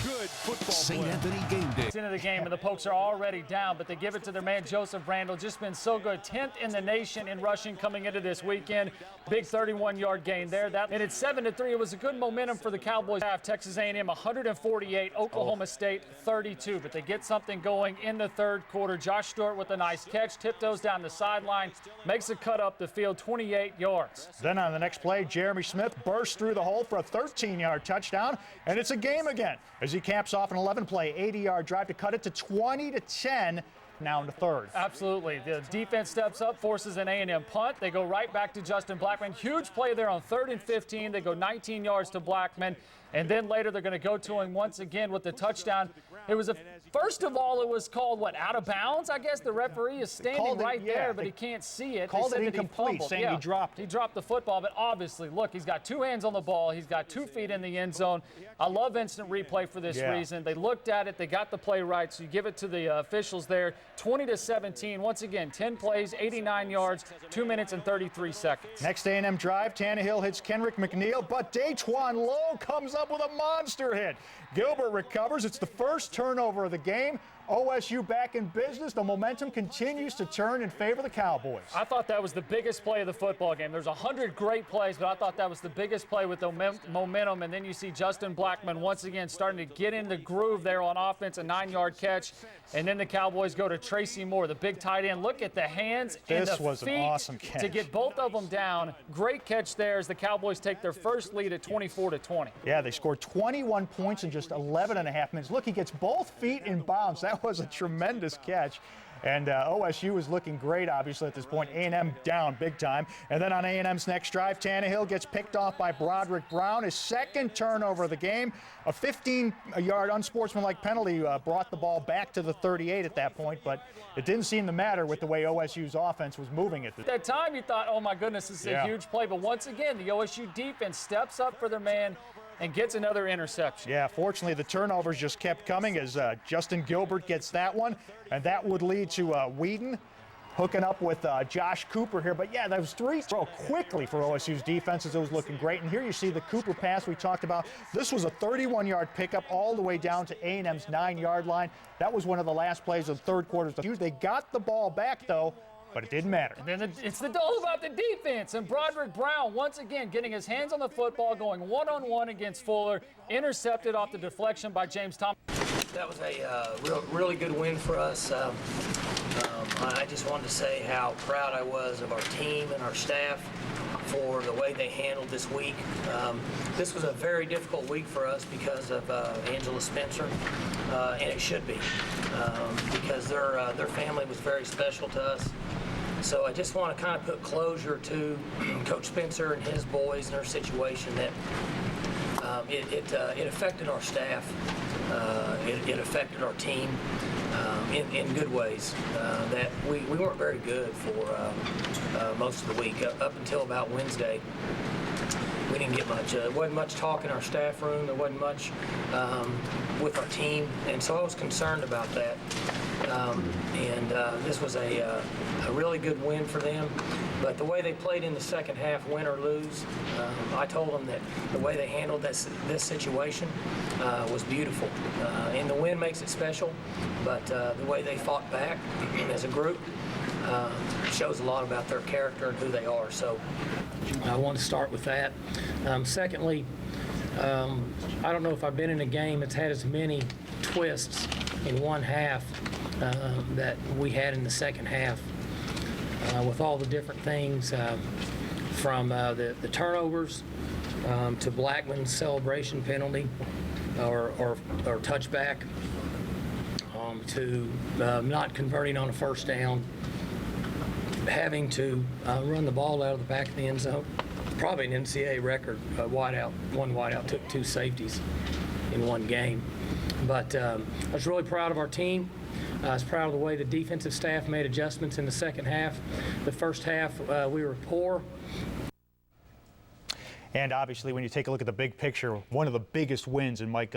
Good football St. play. Anthony game day. It's into the game, and the Pokes are already down, but they give it to their man Joseph Randall. Just been so good. 10th in the nation in rushing coming into this weekend. Big 31-yard gain there. And it's 7-3. It was a good momentum for the Cowboys. Texas A&M 148, Oklahoma State 32. But they get something going in the third quarter. Josh Stewart with a nice catch, tiptoes down the sideline, makes a cut up the field, 28 yards. Then on the next play, Jeremy Smith bursts through the hole for a 13-yard touchdown, and it's a game again as he caps off an 11-play, 80-yard drive to cut it to 20-10. Now in the third. Absolutely. The defense steps up, forces an A&M punt. They go right back to Justin Blackman. Huge play there on 3rd and 15. They go 19 yards to Blackman. And then later they're going to go to him once again with the touchdown. It was first of all, it was called, what, out of bounds? I guess the referee is standing right there, but he can't see it. Called it incomplete, saying he dropped it. He dropped the football, but obviously, look, he's got 2 hands on the ball. He's got 2 feet in the end zone. I love instant replay for this reason. They looked at it. They got the play right, so you give it to the officials there. 20-17. Once again, 10 plays, 89 yards, 2 minutes and 33 seconds. Next A&M drive, Tannehill hits Kenrick McNeil, but Daquan Lowe comes up with a monster hit. Gilbert recovers. It's the first turnover of the game. OSU back in business. The momentum continues to turn in favor of the Cowboys. I thought that was the biggest play of the football game. There's 100 great plays, but I thought that was the biggest play with the momentum. And then you see Justin Blackman once again starting to get in the groove there on offense, a 9-yard catch. And then the Cowboys go to Tracy Moore, the big tight end. Look at the hands and the feet. This was an awesome catch. To get both of them down. Great catch there as the Cowboys take their first lead at 24-20. Yeah, they scored 21 points in just 11.5 minutes. Look, he gets both feet in bounds. That was a tremendous catch. And OSU is looking great, obviously, at this point. A&M down big time. And then on A&M's next drive, Tannehill gets picked off by Broderick Brown. His second turnover of the game. A 15-yard unsportsmanlike penalty brought the ball back to the 38 at that point, but it didn't seem to matter with the way OSU's offense was moving at that time. You thought, oh, my goodness, this is a huge play. But once again, the OSU defense steps up for their man. and gets another interception. Yeah, fortunately, the turnovers just kept coming as Justin Gilbert gets that one, and that would lead to Whedon hooking up with Josh Cooper here. But yeah, those three throw quickly for OSU's defenses. It was looking great. And here you see the Cooper pass we talked about. This was a 31-yard pickup all the way down to A&M's 9-yard line. That was one of the last plays of the third quarter. They got the ball back, though, but it didn't matter. And then it's all about the defense. And Broderick Brown, once again, getting his hands on the football, going one-on-one against Fuller, intercepted off the deflection by James Thomas. That was a really good win for us. I just wanted to say how proud I was of our team and our staff for the way they handled this week. This was a very difficult week for us because of Angela Spencer, and it should be, because their family was very special to us. So I just want to kind of put closure to Coach Spencer and his boys and their situation, that it affected our staff. It affected our team in good ways. That we weren't very good for most of the week up until about Wednesday. We didn't get much. There wasn't much talk in our staff room. There wasn't much with our team, and so I was concerned about that. This was a really good win for them. But the way they played in the second half, win or lose, I told them that the way they handled this situation was beautiful. And the win makes it special, but the way they fought back as a group shows a lot about their character and who they are. So I want to start with that. Secondly, I don't know if I've been in a game that's had as many twists in one half that we had in the second half, with all the different things from the turnovers to Blackman's celebration penalty or touchback, to not converting on a first down, having to run the ball out of the back of the end zone. Probably an NCAA record, one wideout took 2 safeties in one game. But I was really proud of our team. I was proud of the way the defensive staff made adjustments in the second half. The first half, we were poor. And obviously, when you take a look at the big picture, one of the biggest wins in Mike